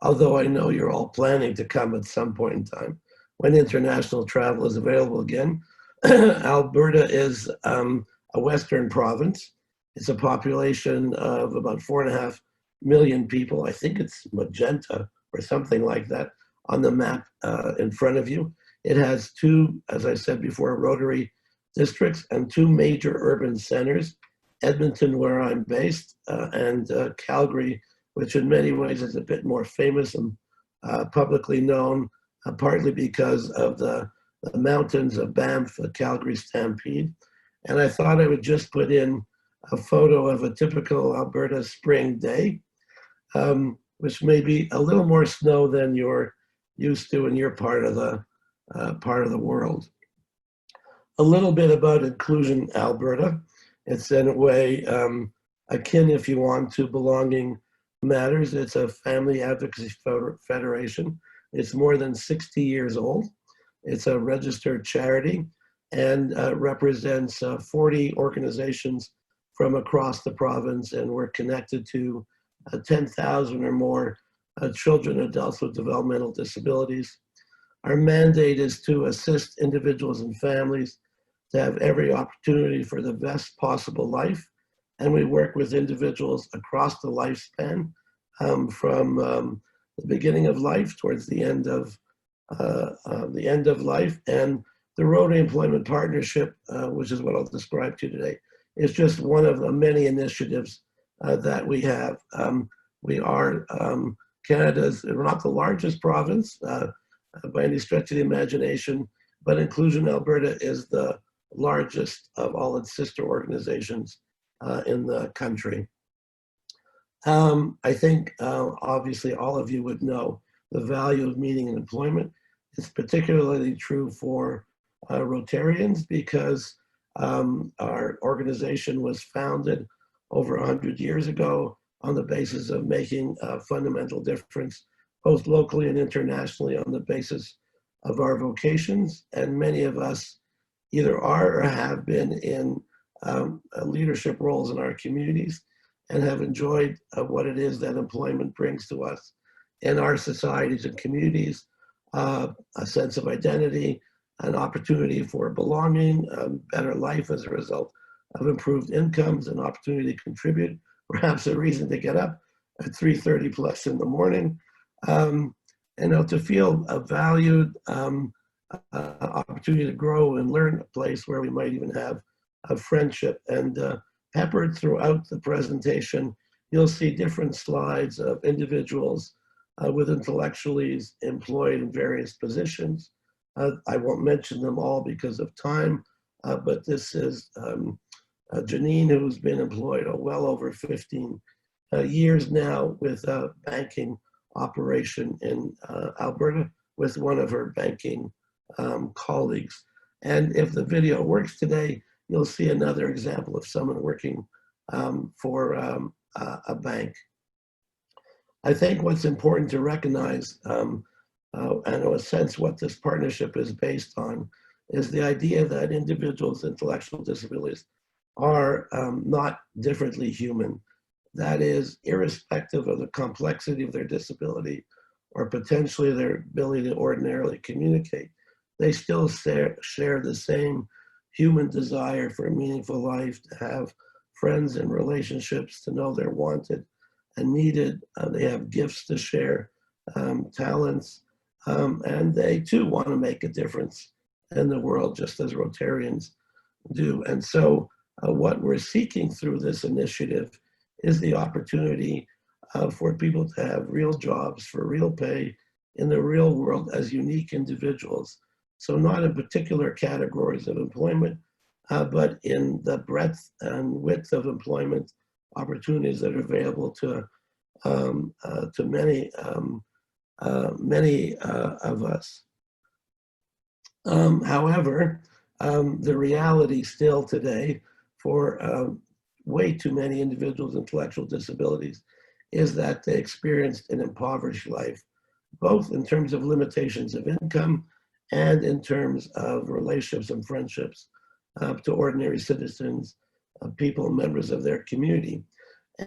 although I know you're all planning to come at some point in time when international travel is available again. Alberta is a Western province. It's a population of about 4.5 million people. I think it's magenta or something like that on the map in front of you. It has two, as I said before, rotary districts and two major urban centers, Edmonton, where I'm based, and Calgary, which in many ways is a bit more famous and publicly known, partly because of the mountains of Banff, the Calgary Stampede. And I thought I would just put in a photo of a typical Alberta spring day, which may be a little more snow than you're used to in your part of the world. A little bit about Inclusion Alberta. It's in a way akin, if you want, to Belonging Matters. It's a family advocacy federation. It's more than 60 years old. It's a registered charity and represents 40 organizations from across the province, and we're connected to 10,000 or more children and adults with developmental disabilities. Our mandate is to assist individuals and families to have every opportunity for the best possible life, and we work with individuals across the lifespan, from the beginning of life towards the end of life. And the Rotary Employment Partnership, which is what I'll describe to you today, is just one of the many initiatives that we have. We are Canada's, we're not the largest province by any stretch of the imagination, but Inclusion Alberta is the largest of all its sister organizations in the country. I think obviously all of you would know the value of meaning in employment. It's particularly true for Rotarians because our organization was founded over 100 years ago on the basis of making a fundamental difference, both locally and internationally, on the basis of our vocations. And many of us either are or have been in leadership roles in our communities and have enjoyed what it is that employment brings to us in our societies and communities, a sense of identity, an opportunity for belonging, a better life as a result of improved incomes, an opportunity to contribute, perhaps a reason to get up at 3:30 plus in the morning, to feel valued, opportunity to grow and learn, a place where we might even have a friendship. And peppered throughout the presentation, you'll see different slides of individuals with intellectuals employed in various positions. I won't mention them all because of time, but this is Janine, who's been employed well over 15 years now with a banking operation in Alberta with one of her banking colleagues. And if the video works today, you'll see another example of someone working for a bank. I think what's important to recognize, and in a sense what this partnership is based on, is the idea that individuals with intellectual disabilities are not differently human. That is, irrespective of the complexity of their disability or potentially their ability to ordinarily communicate, they still share the same human desire for a meaningful life, to have friends and relationships, to know they're wanted and needed. They have gifts to share, talents, and they too want to make a difference in the world, just as Rotarians do. And so what we're seeking through this initiative is the opportunity for people to have real jobs for real pay in the real world as unique individuals. So not in particular categories of employment, but in the breadth and width of employment opportunities that are available to many of us. However, the reality still today for way too many individuals with intellectual disabilities is that they experienced an impoverished life, both in terms of limitations of income and in terms of relationships and friendships to ordinary citizens, people, members of their community.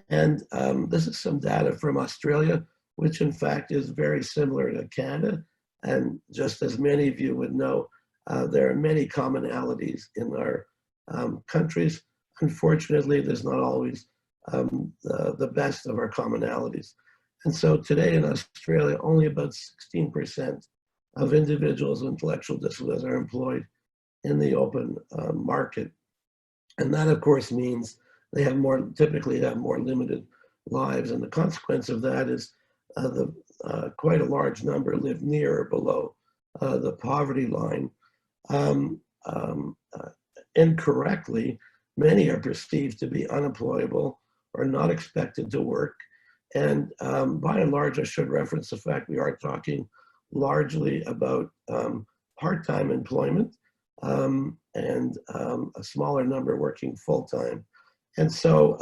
And this is some data from Australia. which in fact is very similar to Canada. And just as many of you would know, there are many commonalities in our countries. Unfortunately, there's not always the best of our commonalities. And so today in Australia, only about 16% of individuals with intellectual disabilities are employed in the open market. And that, of course, means they have typically have more limited lives. And the consequence of that is quite a large number live near or below the poverty line. Incorrectly, many are perceived to be unemployable or not expected to work. And by and large, I should reference the fact we are talking largely about part-time employment and a smaller number working full-time. And so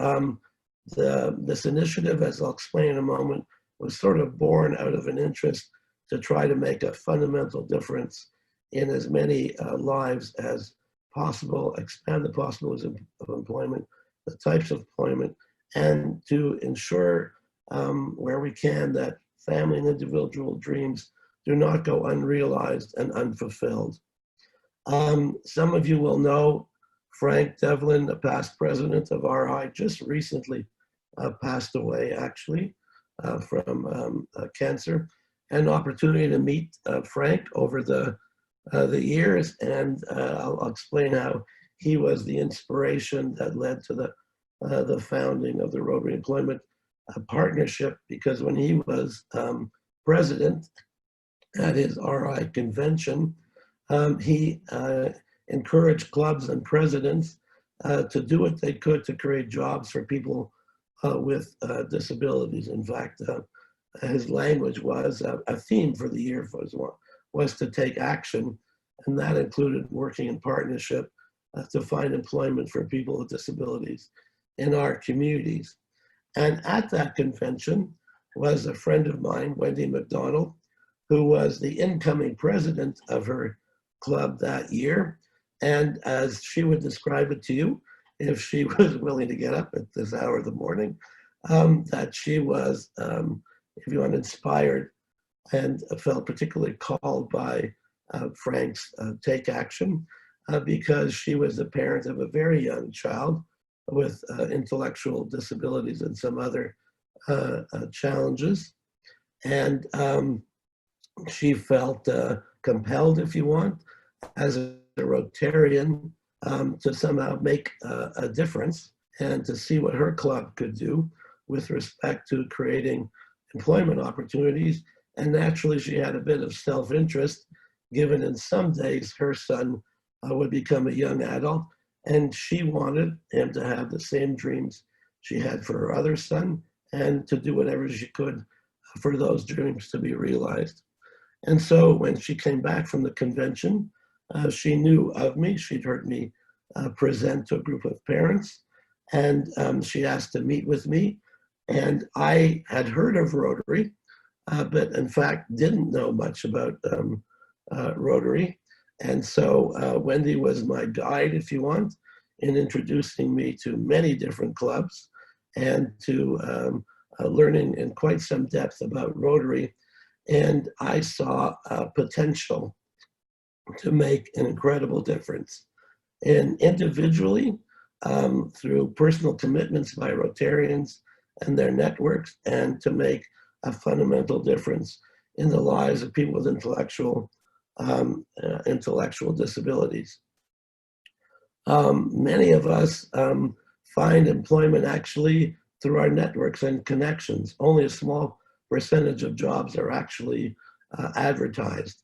this initiative, as I'll explain in a moment, was sort of born out of an interest to try to make a fundamental difference in as many lives as possible, expand the possibilities of employment, the types of employment, and to ensure where we can that family and individual dreams do not go unrealized and unfulfilled. Some of you will know Frank Devlin, the past president of RI, just recently passed away actually from cancer. An opportunity to meet Frank over the years, and I'll explain how he was the inspiration that led to the founding of the Rotary Employment Partnership, because when he was president at his RI convention, he encouraged clubs and presidents to do what they could to create jobs for people with disabilities. In fact, his language was a theme for the year was to take action, and that included working in partnership to find employment for people with disabilities in our communities. And at that convention was a friend of mine, Wendy McDonald, who was the incoming president of her club that year. And as she would describe it to you, if she was willing to get up at this hour of the morning, that she was, if you want, inspired and felt particularly called by Frank's take action because she was the parent of a very young child with intellectual disabilities and some other challenges. And she felt compelled, if you want, as a Rotarian to somehow make a difference and to see what her club could do with respect to creating employment opportunities. And naturally, she had a bit of self-interest, given in some days her son would become a young adult, and she wanted him to have the same dreams she had for her other son and to do whatever she could for those dreams to be realized. And so when she came back from the convention, she knew of me. She'd heard me present to a group of parents, and she asked to meet with me. And I had heard of Rotary, but in fact didn't know much about Rotary. And so Wendy was my guide, if you want, in introducing me to many different clubs and to learning in quite some depth about Rotary. And I saw potential to make an incredible difference. And individually, through personal commitments by Rotarians and their networks, and to make a fundamental difference in the lives of people with intellectual disabilities. Many of us find employment actually through our networks and connections. Only a small percentage of jobs are actually advertised.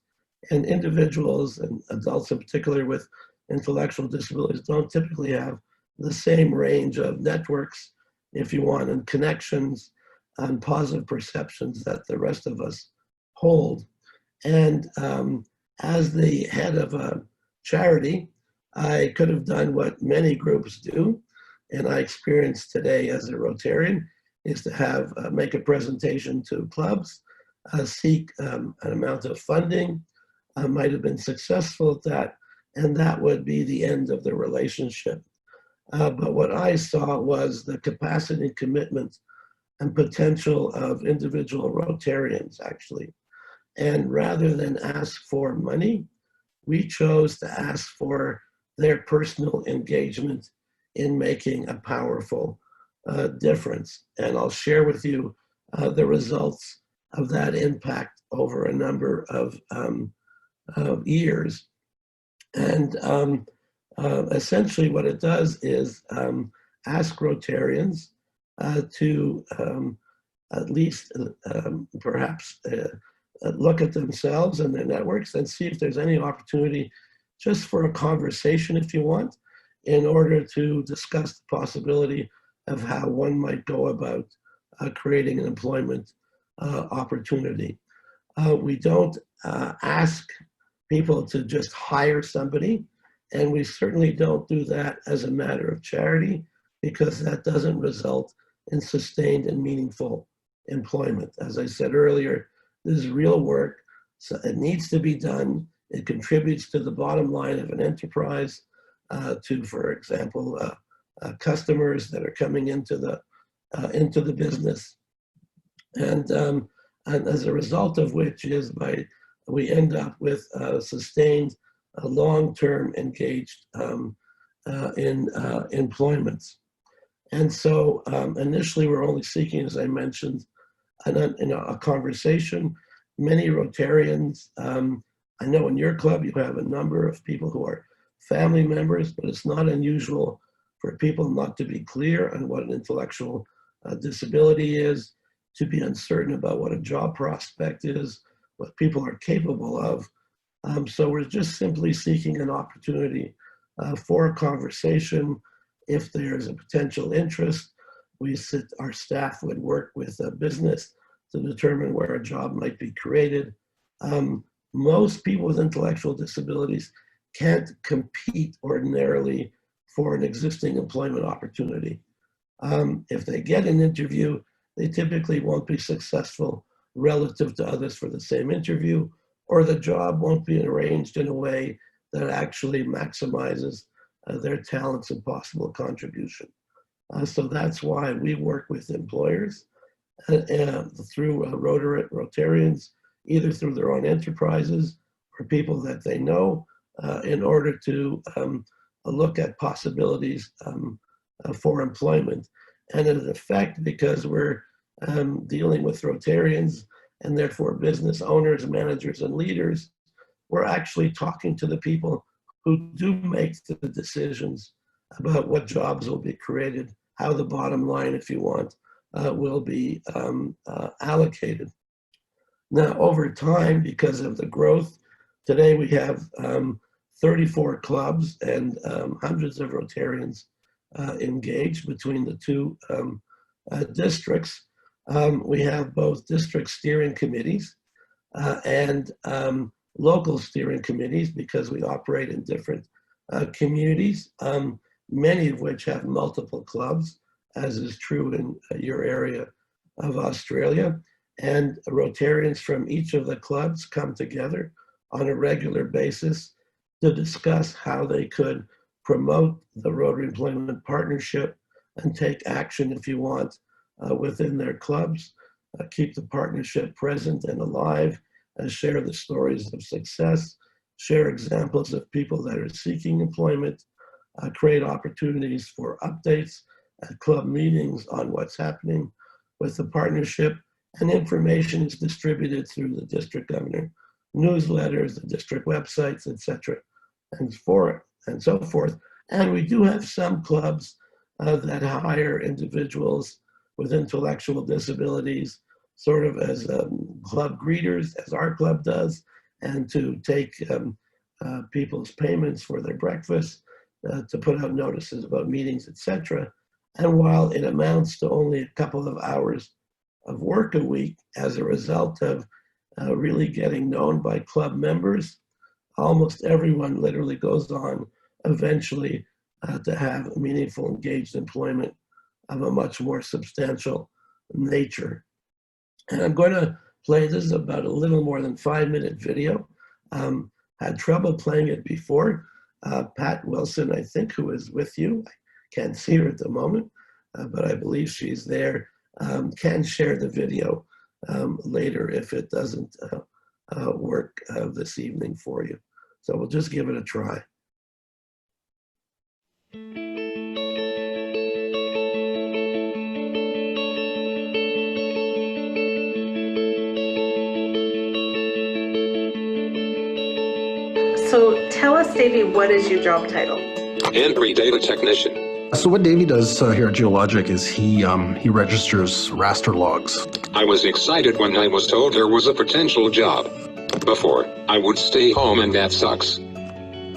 And individuals and adults in particular with intellectual disabilities don't typically have the same range of networks, if you want, and connections and positive perceptions that the rest of us hold. And as the head of a charity, I could have done what many groups do, and I experienced today as a Rotarian, is to have make a presentation to clubs, seek an amount of funding. I might have been successful at that, and that would be the end of the relationship. But what I saw was the capacity and commitment and potential of individual Rotarians, actually. And rather than ask for money, we chose to ask for their personal engagement in making a powerful difference. And I'll share with you the results of that impact over a number of years. And essentially what it does is ask Rotarians to at least perhaps look at themselves and their networks and see if there's any opportunity just for a conversation, if you want, in order to discuss the possibility of how one might go about creating an employment opportunity. We don't ask people to just hire somebody, and we certainly don't do that as a matter of charity, because that doesn't result in sustained and meaningful employment. As I said earlier, this is real work, so it needs to be done. It contributes to the bottom line of an enterprise, to, for example, customers that are coming into the business, and as a result of which is we end up with sustained, long-term engaged in employments. And so initially we're only seeking, as I mentioned, a conversation. Many Rotarians, I know in your club you have a number of people who are family members, but it's not unusual for people not to be clear on what an intellectual disability is, to be uncertain about what a job prospect is, what people are capable of. So we're just simply seeking an opportunity for a conversation. If there's a potential interest, our staff would work with a business to determine where a job might be created. Most people with intellectual disabilities can't compete ordinarily for an existing employment opportunity. If they get an interview, they typically won't be successful relative to others for the same interview, or the job won't be arranged in a way that actually maximizes their talents and possible contribution. So that's why we work with employers through Rotarians, either through their own enterprises or people that they know, in order to look at possibilities for employment. And in effect, because we're dealing with Rotarians and therefore business owners, managers, and leaders, we're actually talking to the people who do make the decisions about what jobs will be created, how the bottom line, if you want, will be allocated. Now, over time, because of the growth, today we have 34 clubs and hundreds of Rotarians engaged between the two districts. We have both district steering committees and local steering committees, because we operate in different communities, many of which have multiple clubs, as is true in your area of Australia. And Rotarians from each of the clubs come together on a regular basis to discuss how they could promote the Rotary Employment Partnership and take action, if you want, within their clubs, keep the partnership present and alive, and share the stories of success, share examples of people that are seeking employment, create opportunities for updates at club meetings on what's happening with the partnership, and information is distributed through the district governor newsletters, the district websites, etc., and so forth. And we do have some clubs that hire individuals with intellectual disabilities sort of as club greeters, as our club does, and to take people's payments for their breakfast, to put out notices about meetings, etc. And while it amounts to only a couple of hours of work a week, as a result of really getting known by club members, almost everyone literally goes on eventually to have meaningful, engaged employment of a much more substantial nature. And I'm going to play, this is about a little more than 5-minute video. Had trouble playing it before. Pat Wilson, I think, who is with you, I can't see her at the moment, but I believe she's there, can share the video later if it doesn't work this evening for you. So we'll just give it a try. So tell us, Davey, what is your job title? Entry data technician. So what Davey does here at Geologic is he registers raster logs. I was excited when I was told there was a potential job. Before, I would stay home and that sucks.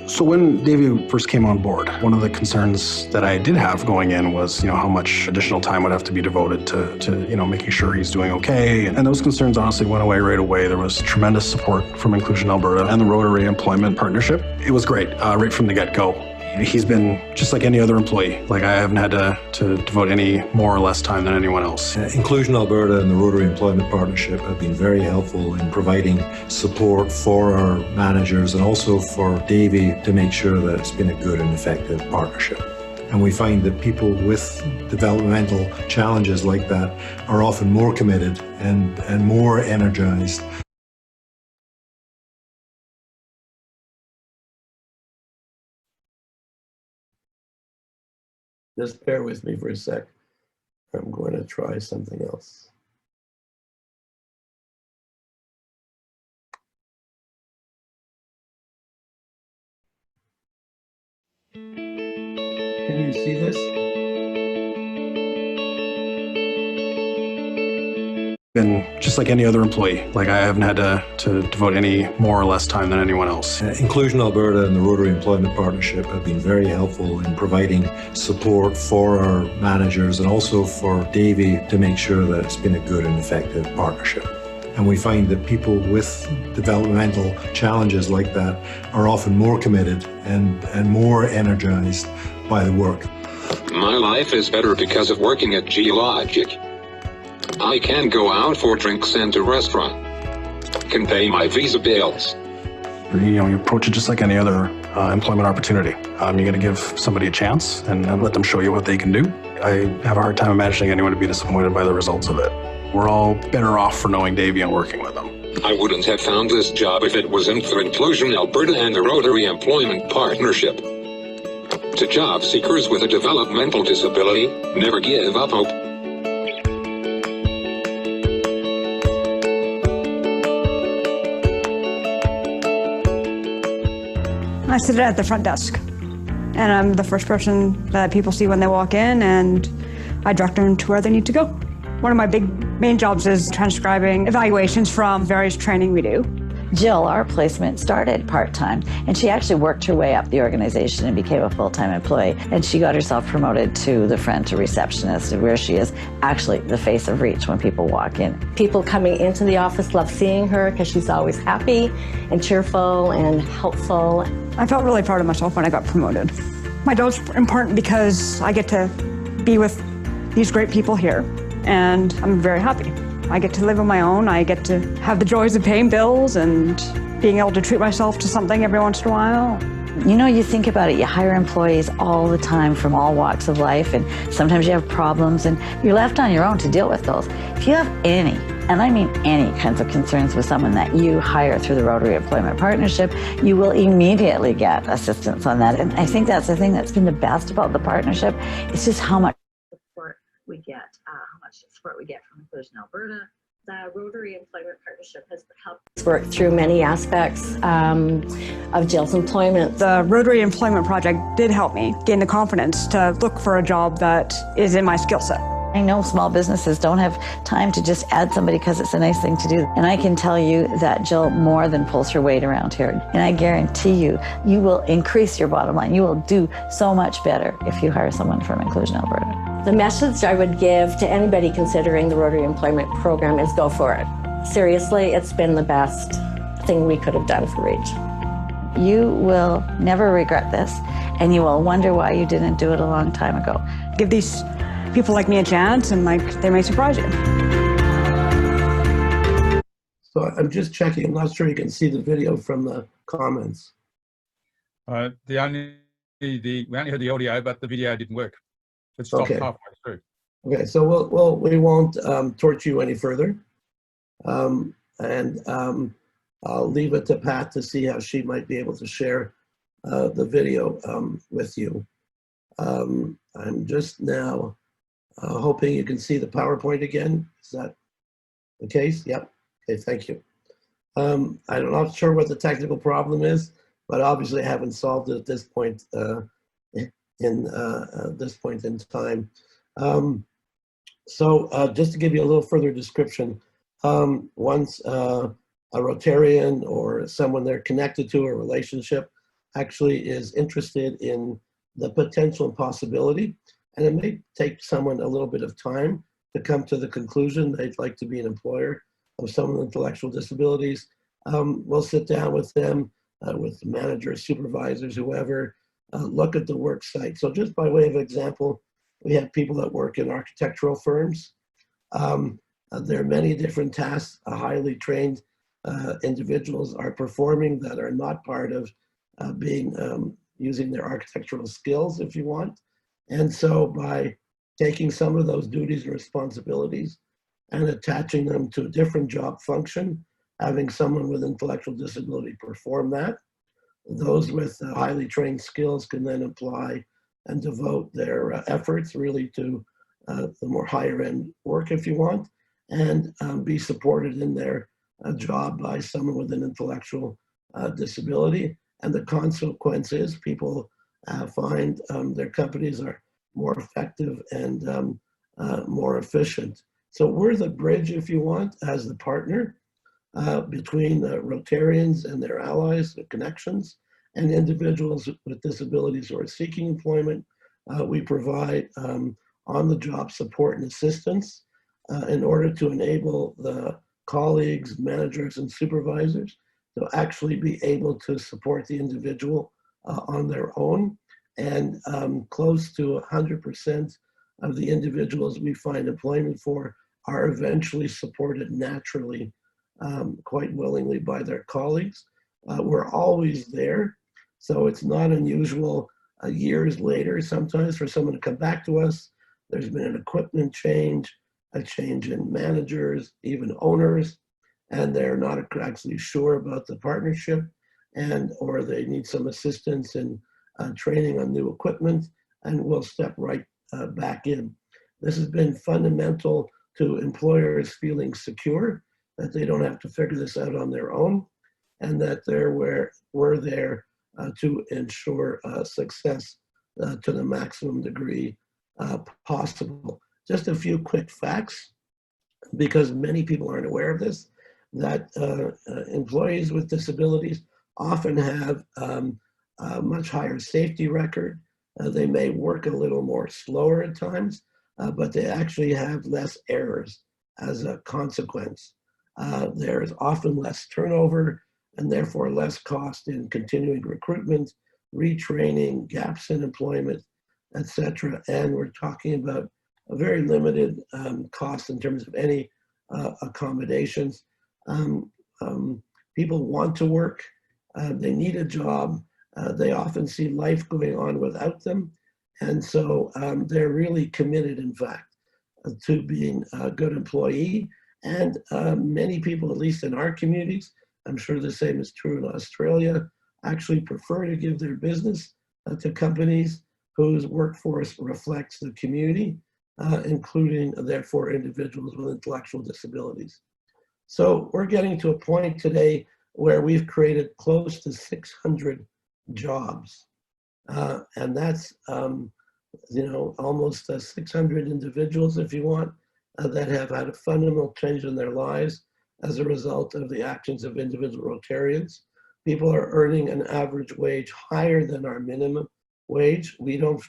So when Davey first came on board, one of the concerns that I did have going in was, how much additional time would have to be devoted to making sure he's doing okay. And those concerns honestly went away right away. There was tremendous support from Inclusion Alberta and the Rotary Employment Partnership. It was great, right from the get-go. He's been just like any other employee. Like, I haven't had to devote any more or less time than anyone else. Inclusion Alberta and the Rotary Employment Partnership have been very helpful in providing support for our managers and also for Davey to make sure that it's been a good and effective partnership. And we find that people with developmental challenges like that are often more committed and more energized. Just bear with me for a sec. I'm going to try something else. Can you see this? Been just like any other employee. Like, I haven't had to devote any more or less time than anyone else. Inclusion Alberta and the Rotary Employment Partnership have been very helpful in providing support for our managers and also for Davey to make sure that it's been a good and effective partnership. And we find that people with developmental challenges like that are often more committed and more energized by the work. My life is better because of working at Geologic. I can go out for drinks and a restaurant. Can pay my visa bills. You approach it just like any other employment opportunity. You got to give somebody a chance and let them show you what they can do. I have a hard time imagining anyone to be disappointed by the results of it. We're all better off for knowing Davey and working with him. I wouldn't have found this job if it wasn't for Inclusion Alberta and the Rotary Employment Partnership. To job seekers with a developmental disability, never give up hope. I sit at the front desk, and I'm the first person that people see when they walk in, and I direct them to where they need to go. One of my main jobs is transcribing evaluations from various training we do. Jill, our placement, started part-time, and she actually worked her way up the organization and became a full-time employee, and she got herself promoted to the front to receptionist, where she is actually the face of Reach when people walk in. People coming into the office love seeing her because she's always happy and cheerful and helpful. I felt really proud of myself when I got promoted. My job's important because I get to be with these great people here, and I'm very happy. I get to live on my own. I get to have the joys of paying bills and being able to treat myself to something every once in a while. You think about it, you hire employees all the time from all walks of life, and sometimes you have problems and you're left on your own to deal with those. If you have any, and I mean any kinds of concerns with someone that you hire through the Rotary Employment Partnership, you will immediately get assistance on that. And I think that's the thing that's been the best about the partnership. It's just how much support we get, from Inclusion Alberta. The Rotary Employment Partnership has helped It's worked through many aspects of Jill's employment. The Rotary Employment Project did help me gain the confidence to look for a job that is in my skill set. I know small businesses don't have time to just add somebody because it's a nice thing to do. And I can tell you that Jill more than pulls her weight around here. And I guarantee you, you will increase your bottom line. You will do so much better if you hire someone from Inclusion Alberta. The message I would give to anybody considering the Rotary Employment Program is go for it. Seriously, it's been the best thing we could have done for Reach. You will never regret this, and you will wonder why you didn't do it a long time ago. Give these people like me a chance, and they may surprise you. So I'm just checking. I'm not sure you can see the video from the comments. We only heard the audio, but the video didn't work. It stopped halfway through. Okay, so we won't torture you any further. I'll leave it to Pat to see how she might be able to share the video with you. I'm just now hoping you can see the PowerPoint again. Is that the case? Yep. Okay, thank you. I'm not sure what the technical problem is, but obviously I haven't solved it at this point in time. Just to give you a little further description, once a Rotarian or someone they're connected to a relationship actually is interested in the potential and possibility, and it may take someone a little bit of time to come to the conclusion they'd like to be an employer of someone with intellectual disabilities. We'll sit down with them, with managers, supervisors, whoever, look at the work site. So just by way of example, we have people that work in architectural firms. There are many different tasks highly trained individuals are performing that are not part of using their architectural skills, if you want. And so by taking some of those duties and responsibilities and attaching them to a different job function, having someone with intellectual disability perform that, those with highly trained skills can then apply and devote their efforts really to the more higher end work, if you want, and be supported in their job by someone with an intellectual disability. And the consequence is people find their companies are more effective and more efficient. So we're the bridge, if you want, as the partner between the Rotarians and their allies, the connections, and individuals with disabilities who are seeking employment. We provide on-the-job support and assistance in order to enable the colleagues, managers, and supervisors to actually be able to support the individual on their own. And close to 100% of the individuals we find employment for are eventually supported naturally, quite willingly by their colleagues. We're always there. So it's not unusual years later sometimes for someone to come back to us. There's been an equipment change, a change in managers, even owners, and they're not actually sure about the partnership, or they need some assistance in training on new equipment, and we'll step right back in. This has been fundamental to employers feeling secure that they don't have to figure this out on their own, and that we're there to ensure success to the maximum degree possible. Just a few quick facts, because many people aren't aware of this, that employees with disabilities often have a much higher safety record. They may work a little more slower at times, but they actually have less errors as a consequence. There's often less turnover and therefore less cost in continuing recruitment, retraining, gaps in employment, etc. And we're talking about a very limited cost in terms of any accommodations. People want to work, they need a job, they often see life going on without them. And so they're really committed, in fact, to being a good employee. And many people, at least in our communities, I'm sure the same is true in Australia, actually prefer to give their business to companies whose workforce reflects the community, including, therefore, individuals with intellectual disabilities. So we're getting to a point today where we've created close to 600 jobs. And that's, almost 600 individuals, if you want, that have had a fundamental change in their lives as a result of the actions of individual Rotarians. People are earning an average wage higher than our minimum wage. We don't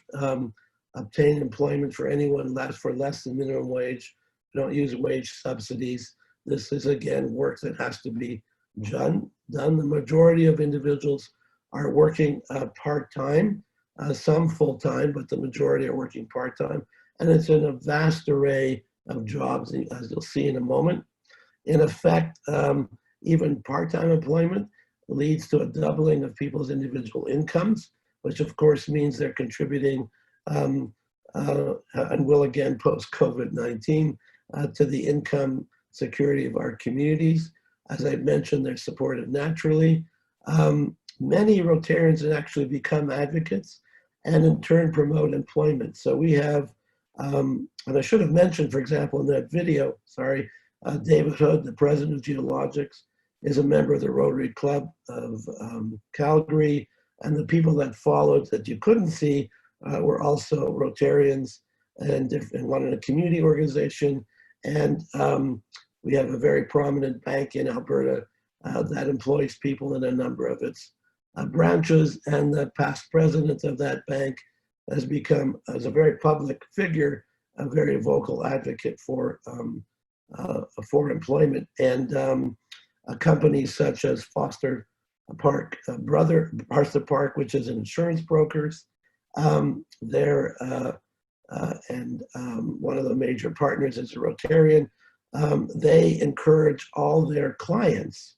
obtain employment for anyone for less than minimum wage. We don't use wage subsidies. This is, again, work that has to be done. The majority of individuals are working part-time, some full-time, but the majority are working part-time. And it's in a vast array of jobs, as you'll see in a moment. In effect, even part-time employment leads to a doubling of people's individual incomes, which of course means they're contributing and will again post-COVID-19, to the income security of our communities. As I mentioned, they're supported naturally. Many Rotarians have actually become advocates and in turn promote employment. So we have, and I should have mentioned, for example, in that video, sorry, David Hood, the president of Geologics, is a member of the Rotary Club of Calgary, and the people that followed that you couldn't see were also Rotarians and one in a community organization. And we have a very prominent bank in Alberta that employs people in a number of its branches, and the past president of that bank has become, as a very public figure, a very vocal advocate for employment. And companies such as Foster Park, which is an insurance brokers, they're and one of the major partners is a Rotarian. They encourage all their clients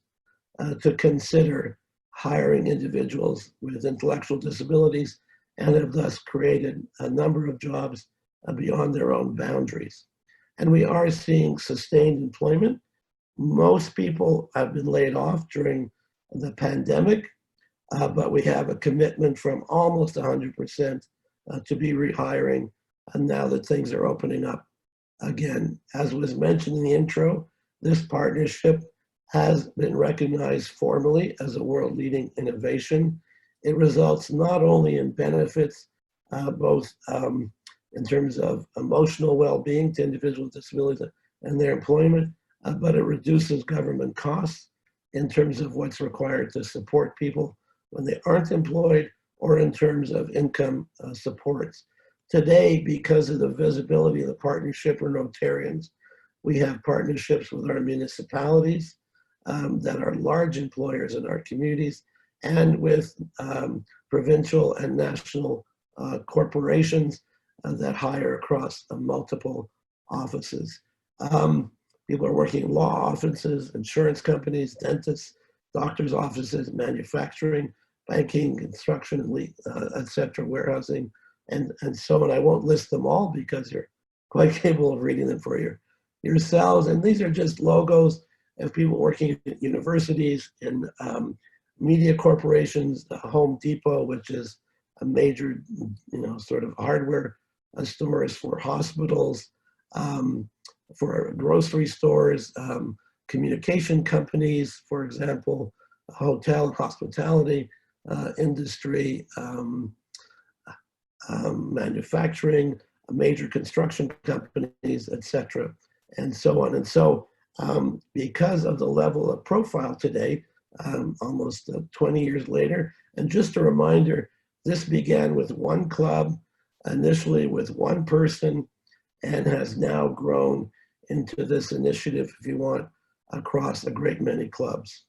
to consider hiring individuals with intellectual disabilities, and have thus created a number of jobs beyond their own boundaries. And we are seeing sustained employment. Most people have been laid off during the pandemic, but we have a commitment from almost 100% to be rehiring, and now that things are opening up again. As was mentioned in the intro, this partnership has been recognized formally as a world-leading innovation. It results not only in benefits, both in terms of emotional well-being to individuals with disabilities and their employment, but it reduces government costs in terms of what's required to support people when they aren't employed, or in terms of income supports. Today, because of the visibility of the partnership with Rotarians, we have partnerships with our municipalities that are large employers in our communities, and with provincial and national corporations that hire across multiple offices. People are working in law offices, insurance companies, dentists, doctors' offices, manufacturing, banking, construction, etc., warehousing, and so on. I won't list them all because you're quite capable of reading them for yourselves. And these are just logos of people working at universities, in media corporations, Home Depot, which is a major, sort of hardware stores for hospitals, for grocery stores, communication companies, for example, hotel, hospitality industry, manufacturing, major construction companies, etc., and so on. And so because of the level of profile today, almost 20 years later, and just a reminder, this began with one club, initially with one person, and has now grown into this initiative, if you want, across a great many clubs.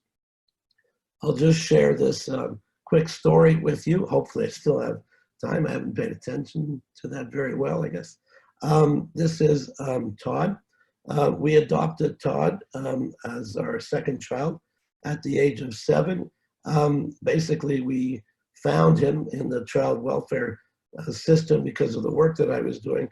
I'll just share this quick story with you. Hopefully I still have time. I haven't paid attention to that very well, I guess. This is Todd. We adopted Todd as our second child at the age of 7. Basically, we found him in the child welfare system because of the work that I was doing.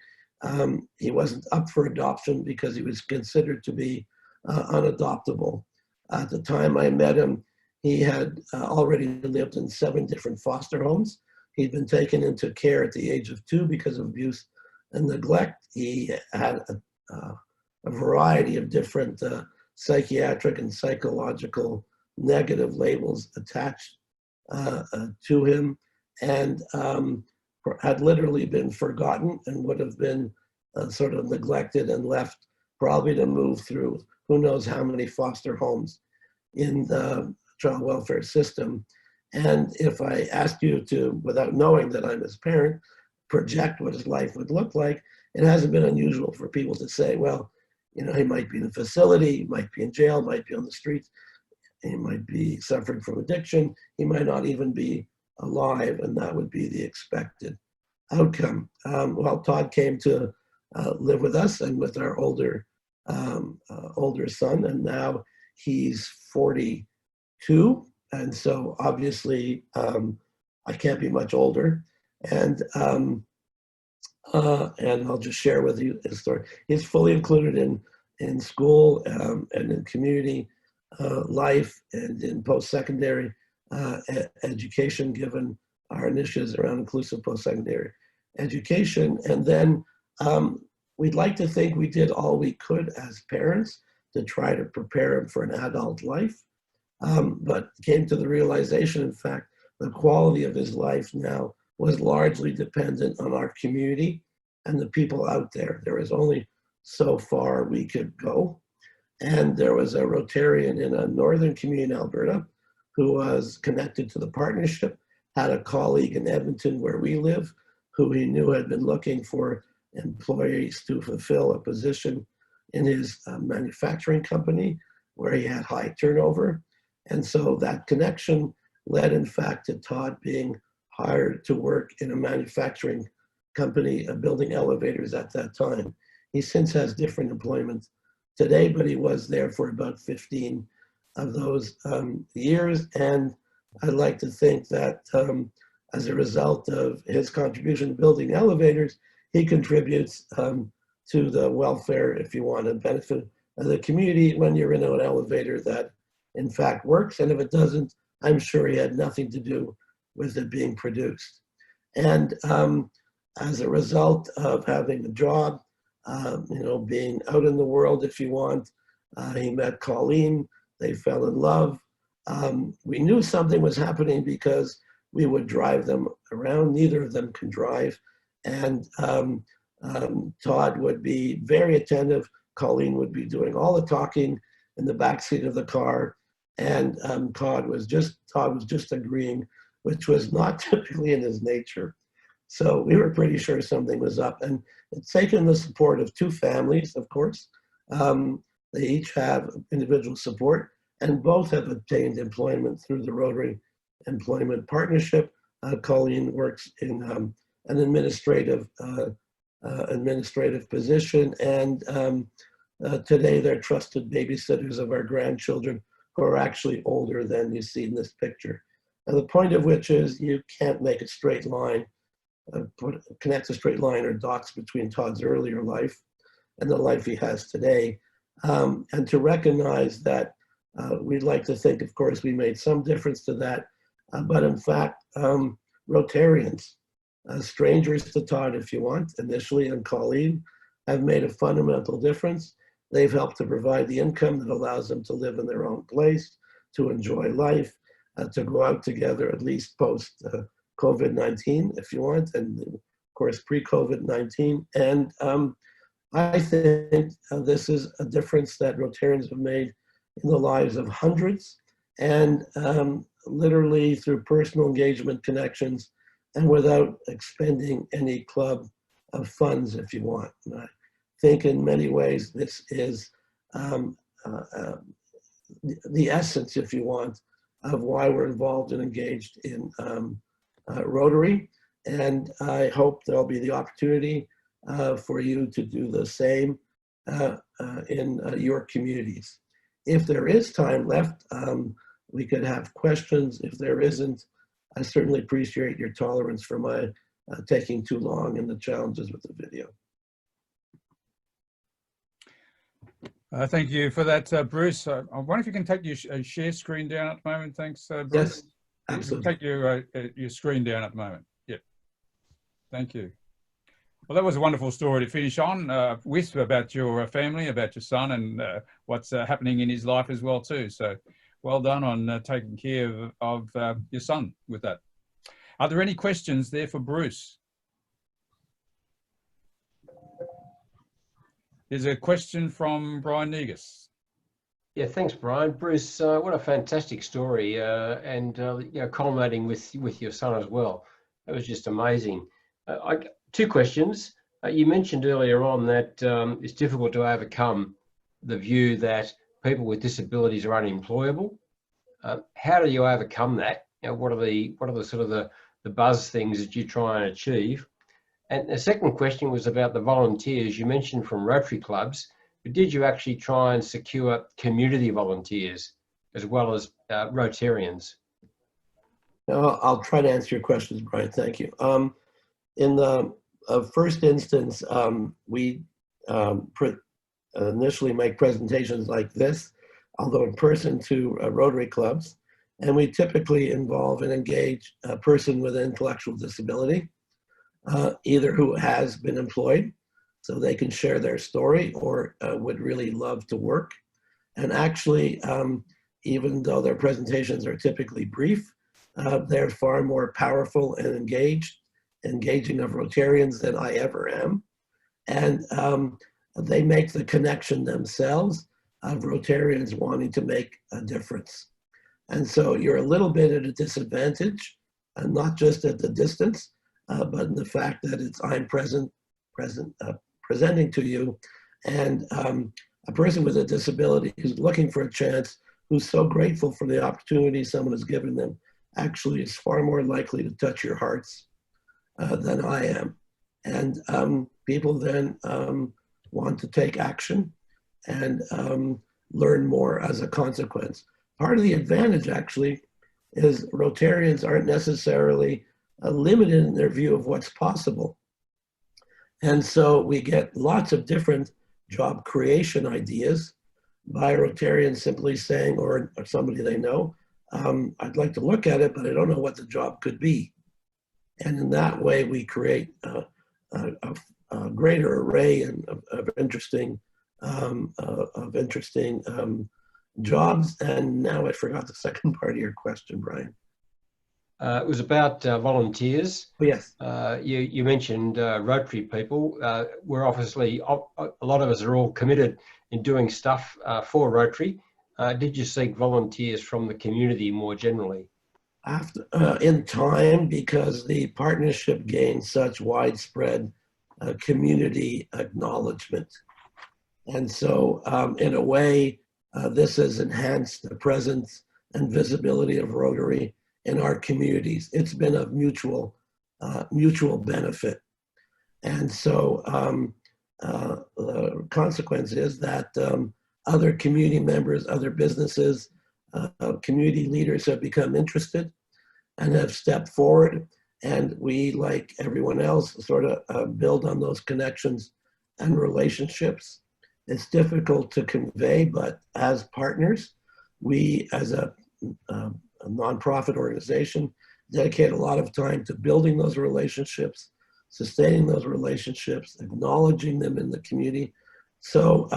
He wasn't up for adoption because he was considered to be unadoptable. At the time I met him, he had already lived in 7 different foster homes. He'd been taken into care at the age of 2 because of abuse and neglect. He had a variety of different psychiatric and psychological negative labels attached to him, and had literally been forgotten and would have been sort of neglected and left probably to move through who knows how many foster homes in the child welfare system. And if I asked you to, without knowing that I'm his parent, project what his life would look like, it hasn't been unusual for people to say, well, he might be in a facility, he might be in jail, might be on the streets, he might be suffering from addiction, he might not even be alive, and that would be the expected outcome. Well, Todd came to live with us and with our older son, and now he's 42, and so obviously I can't be much older. And and I'll just share with you his story. He's fully included in school and in community life and in post-secondary education, given our initiatives around inclusive post-secondary education. And then we'd like to think we did all we could as parents to try to prepare him for an adult life, but came to the realization, in fact, the quality of his life now was largely dependent on our community and the people out there. There was only so far we could go. And there was a Rotarian in a northern community in Alberta who was connected to the partnership, had a colleague in Edmonton where we live, who he knew had been looking for employees to fulfill a position in his manufacturing company where he had high turnover. And so that connection led, in fact, to Todd being hired to work in a manufacturing company, building elevators at that time. He since has different employment today, but he was there for about 15 of those years. And I'd like to think that as a result of his contribution to building elevators, he contributes to the welfare, if you want, and benefit of the community when you're in an elevator that in fact works. And if it doesn't, I'm sure he had nothing to do with it being produced. And as a result of having a job, being out in the world, if you want, he met Colleen, they fell in love. We knew something was happening because we would drive them around. Neither of them can drive. And Todd would be very attentive. Colleen would be doing all the talking in the backseat of the car. And Todd was just agreeing, which was not typically in his nature. So we were pretty sure something was up. And it's taken the support of two families, of course. They each have individual support, and both have obtained employment through the Rotary Employment Partnership. Colleen works in an administrative position, and today they're trusted babysitters of our grandchildren who are actually older than you see in this picture. And the point of which is you can't make a straight line, connect a straight line or dots between Todd's earlier life and the life he has today. And to recognize that we'd like to think, of course, we made some difference to that, but in fact, Rotarians, strangers to Todd, if you want, initially, and Colleen, have made a fundamental difference. They've helped to provide the income that allows them to live in their own place, to enjoy life, to go out together, at least post COVID-19, if you want, and of course pre-COVID-19. And I think this is a difference that Rotarians have made in the lives of hundreds, and literally through personal engagement connections and without expending any club of funds, if you want. And I think in many ways this is the essence, if you want, of why we're involved and engaged in Rotary. And I hope there'll be the opportunity for you to do the same in your communities. If there is time left, we could have questions. If there isn't, I certainly appreciate your tolerance for my taking too long and the challenges with the video. Thank you for that, Bruce. I wonder if you can take your share screen down at the moment. Thanks, Bruce. Yes, absolutely. Take your screen down at the moment. Yep. Thank you. Well, that was a wonderful story to finish on with, about your family, about your son, and what's happening in his life as well too. So well done on taking care of your son with that. Are there any questions there for Bruce? There's a question from Brian Negus. Yeah, thanks, Brian. Bruce, what a fantastic story, and culminating with your son as well. That was just amazing. Two questions. You mentioned earlier on that it's difficult to overcome the view that people with disabilities are unemployable. How do you overcome that? What are the sort of the buzz things that you try and achieve? And the second question was about the volunteers. You mentioned from Rotary clubs, but did you actually try and secure community volunteers as well as Rotarians? I'll try to answer your questions, Brian. Thank you. In the first instance, we initially make presentations like this, although in person, to Rotary clubs. And we typically involve and engage a person with an intellectual disability, either who has been employed, so they can share their story, or would really love to work. And actually, even though their presentations are typically brief, they're far more powerful and engaging of Rotarians than I ever am. And they make the connection themselves of Rotarians wanting to make a difference. And so you're a little bit at a disadvantage, not just at the distance, but in the fact that I'm presenting to you, and a person with a disability who's looking for a chance, who's so grateful for the opportunity someone has given them, actually is far more likely to touch your hearts than I am. And people then want to take action and learn more as a consequence. Part of the advantage, actually, is Rotarians aren't necessarily limited in their view of what's possible. And so we get lots of different job creation ideas by Rotarians simply saying, or somebody they know, I'd like to look at it, but I don't know what the job could be. And in that way, we create a greater array of interesting jobs. And now I forgot the second part of your question, Brian. It was about volunteers. Oh, yes. You mentioned Rotary people. We're obviously, a lot of us are all committed in doing stuff for Rotary. Did you seek volunteers from the community more generally? After, in time, because the partnership gained such widespread community acknowledgement. And so in a way, this has enhanced the presence and visibility of Rotary in our communities. It's been of mutual benefit. And so the consequence is that other community members, other businesses, community leaders have become interested and have stepped forward. And we, like everyone else, sort of build on those connections and relationships. It's difficult to convey, but as partners, we as a nonprofit organization dedicate a lot of time to building those relationships, sustaining those relationships, acknowledging them in the community. So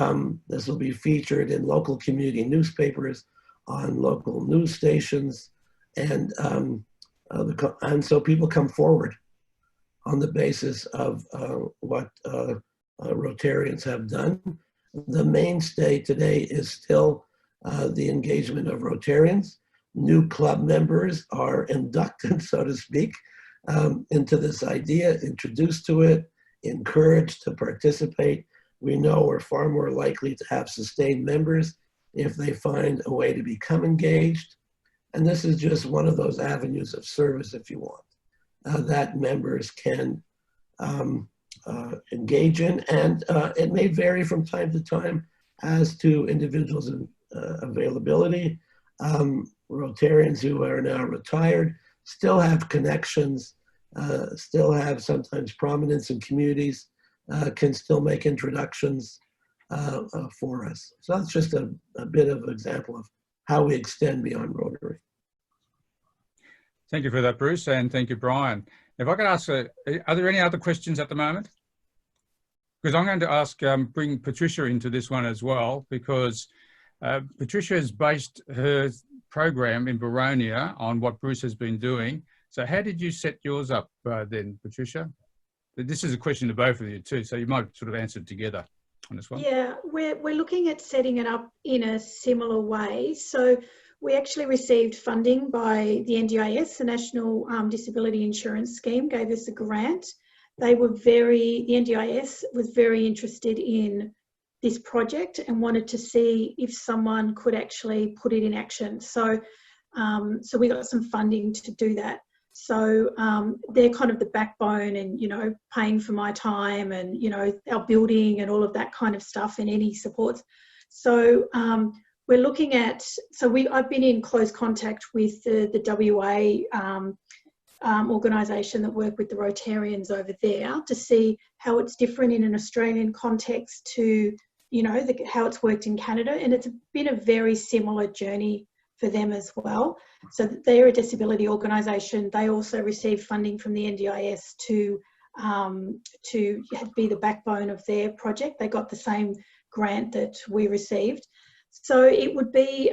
this will be featured in local community newspapers, on local news stations, and so people come forward on the basis of what Rotarians have done. The mainstay today is still the engagement of Rotarians. New club members are inducted, so to speak, into this idea, introduced to it, encouraged to participate. We know we're far more likely to have sustained members if they find a way to become engaged. And this is just one of those avenues of service, if you want, that members can engage in. And it may vary from time to time as to individuals' availability. Rotarians who are now retired still have connections, still have sometimes prominence in communities, can still make introductions for us. So that's just a bit of an example of how we extend beyond Rotary. Thank you for that, Bruce, and thank you, Brian. If I could ask, are there any other questions at the moment? Because I'm going to ask, bring Patricia into this one as well, because Patricia has based her program in Baronia on what Bruce has been doing. So how did you set yours up then, Patricia? This is a question to both of you too, so you might sort of answer it together on this one. Yeah, we're looking at setting it up in a similar way. So we actually received funding by the NDIS, the National Disability Insurance Scheme, gave us a grant. The NDIS was very interested in this project and wanted to see if someone could actually put it in action. So, so we got some funding to do that. So they're kind of the backbone and, you know, paying for my time and, you know, our building and all of that kind of stuff and any supports. So we're looking at, I've been in close contact with the WA organisation that work with the Rotarians over there to see how it's different in an Australian context to, you know, how it's worked in Canada. And it's been a very similar journey for them as well. So they're a disability organisation. They also receive funding from the NDIS to be the backbone of their project. They got the same grant that we received. So it would be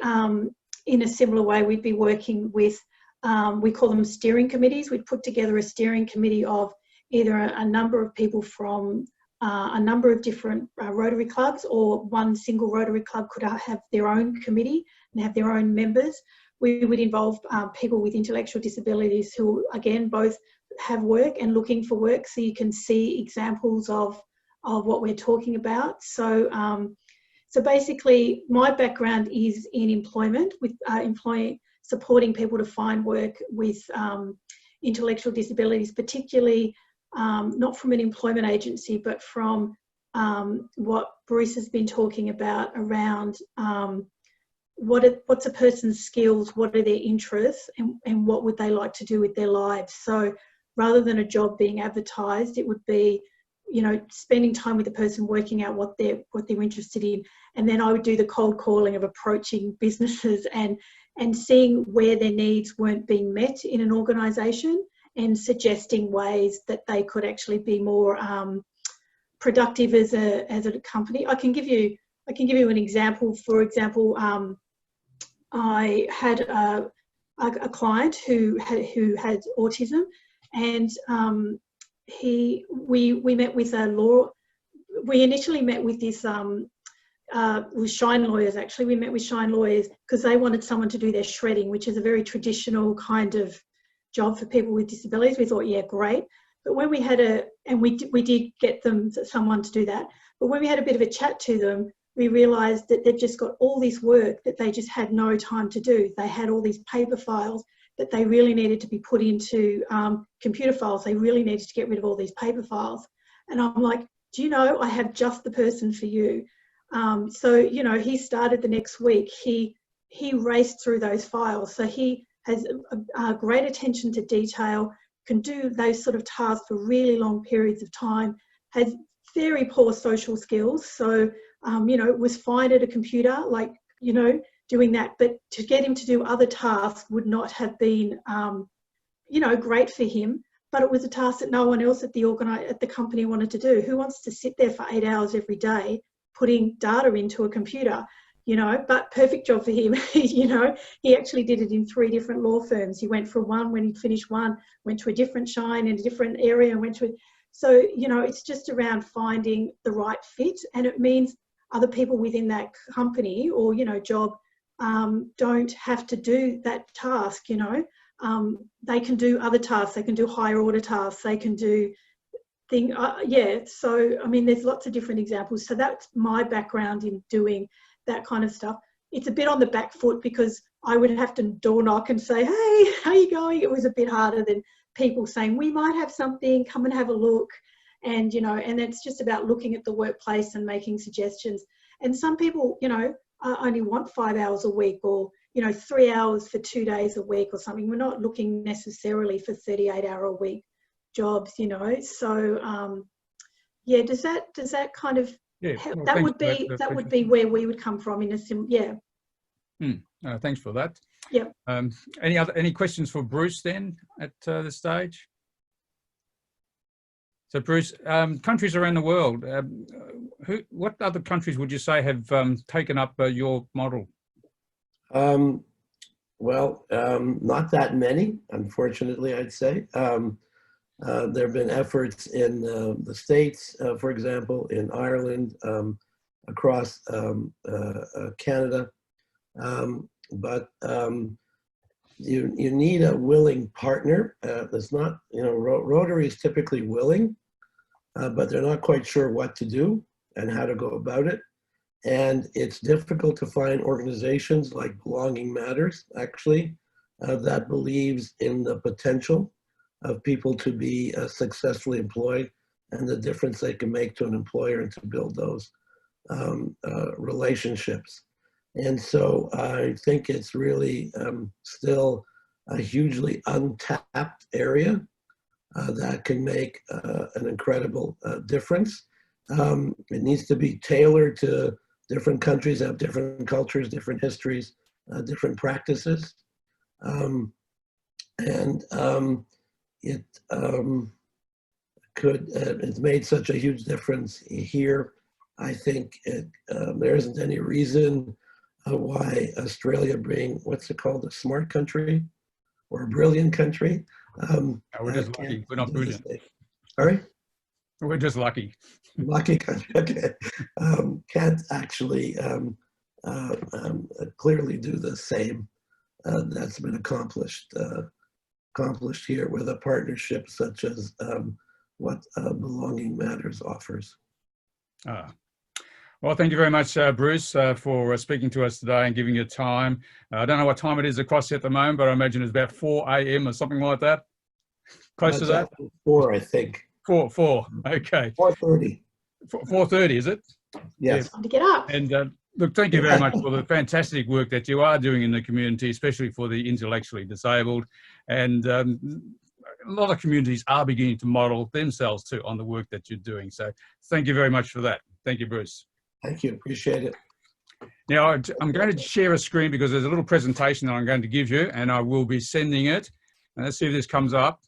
in a similar way, we'd be working with, we call them steering committees. We'd put together a steering committee of either a number of people from a number of different Rotary clubs, or one single Rotary club could have their own committee and have their own members. We would involve people with intellectual disabilities who, again, both have work and looking for work, so you can see examples of what we're talking about. So, so basically, my background is in employment, with supporting people to find work with intellectual disabilities, particularly not from an employment agency, but from what Bruce has been talking about around what's a person's skills, what are their interests, and what would they like to do with their lives. So rather than a job being advertised, it would be, you know, spending time with the person, working out what they're interested in, and then I would do the cold calling of approaching businesses and seeing where their needs weren't being met in an organisation, and suggesting ways that they could actually be more productive as a company. I can give you an example. For example, I had a client who had autism, and we met with a law. We initially met with this with Shine Lawyers. Actually, we met with Shine Lawyers because they wanted someone to do their shredding, which is a very traditional kind of job for people with disabilities. We thought, yeah, great. But when we had we did get someone to do that. But when we had a bit of a chat to them, we realised that they've just got all this work that they just had no time to do. They had all these paper files that they really needed to be put into computer files. They really needed to get rid of all these paper files. And I'm like, do you know, I have just the person for you. So, you know, he started the next week. He raced through those files. So he has a great attention to detail, can do those sort of tasks for really long periods of time, has very poor social skills. So, you know, was fine at a computer, like, you know, doing that. But to get him to do other tasks would not have been, you know, great for him. But it was a task that no one else at the company wanted to do. Who wants to sit there for 8 hours every day putting data into a computer? You know, but perfect job for him. You know, he actually did it in 3 different law firms. He went from one, when he finished one, went to a different Shine in a different area, and went to it. So, you know, it's just around finding the right fit, and it means other people within that company or, you know, job don't have to do that task. You know, they can do other tasks. They can do higher order tasks. They can do yeah. So, I mean, there's lots of different examples. So that's my background in doing that kind of stuff. It's a bit on the back foot because I would have to door knock and say, hey, how are you going? It was a bit harder than people saying, we might have something, come and have a look. And, you know, and it's just about looking at the workplace and making suggestions. And some people, you know, only want 5 hours a week, or, you know, 3 hours for 2 days a week or something. We're not looking necessarily for 38-hour-a-week jobs, you know. So, yeah, does that kind of, yeah, well, that would be where we would come from in a yeah. Thanks for that. Yeah. Any questions for Bruce then at this stage? So Bruce, countries around the world, what other countries would you say have taken up your model? Well, not that many, unfortunately, I'd say. There have been efforts in the States, for example, in Ireland, across Canada, but you need a willing partner. It's not, you know, Rotary is typically willing, but they're not quite sure what to do and how to go about it. And it's difficult to find organizations like Belonging Matters, actually, that believes in the potential of people to be successfully employed and the difference they can make to an employer and to build those relationships. And so I think it's really still a hugely untapped area that can make an incredible difference. It needs to be tailored to different countries, have different cultures, different histories, different practices. It's made such a huge difference here. I think there isn't any reason why Australia being, what's it called, a smart country or a brilliant country. We're just lucky. We're not brilliant. Sorry? We're just lucky. Lucky country, okay. Can't actually clearly do the same that's been accomplished here with a partnership such as what Belonging Matters offers. Well, thank you very much, Bruce, for speaking to us today and giving your time. I don't know what time it is across at the moment, but I imagine it's about 4 a.m. or something like that. Close to that? 4, I think. 4, okay. 4:30. 4:30, is it? Yes. Time to get up. And look, thank you very much for the fantastic work that you are doing in the community, especially for the intellectually disabled. And a lot of communities are beginning to model themselves too on the work that you're doing. So thank you very much for that. Thank you, Bruce. Thank you. Appreciate it. Now, I'm going to share a screen because there's a little presentation that I'm going to give you, and I will be sending it. And let's see if this comes up.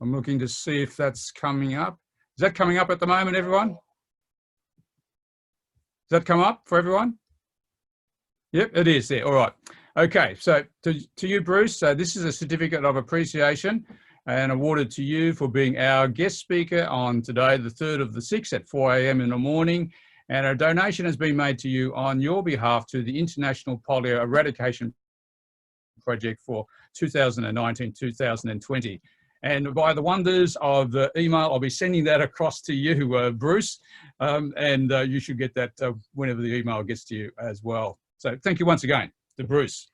I'm looking to see if that's coming up. Is that coming up at the moment, everyone? Does that come up for everyone? Yep, it is there. All right. Okay, so to you, Bruce, this is a certificate of appreciation and awarded to you for being our guest speaker on today, the 3rd of the 6th at 4 a.m. in the morning. And a donation has been made to you on your behalf to the International Polio Eradication Project for 2019-2020. And by the wonders of the email, I'll be sending that across to you, Bruce, and you should get that whenever the email gets to you as well. So thank you once again to Bruce.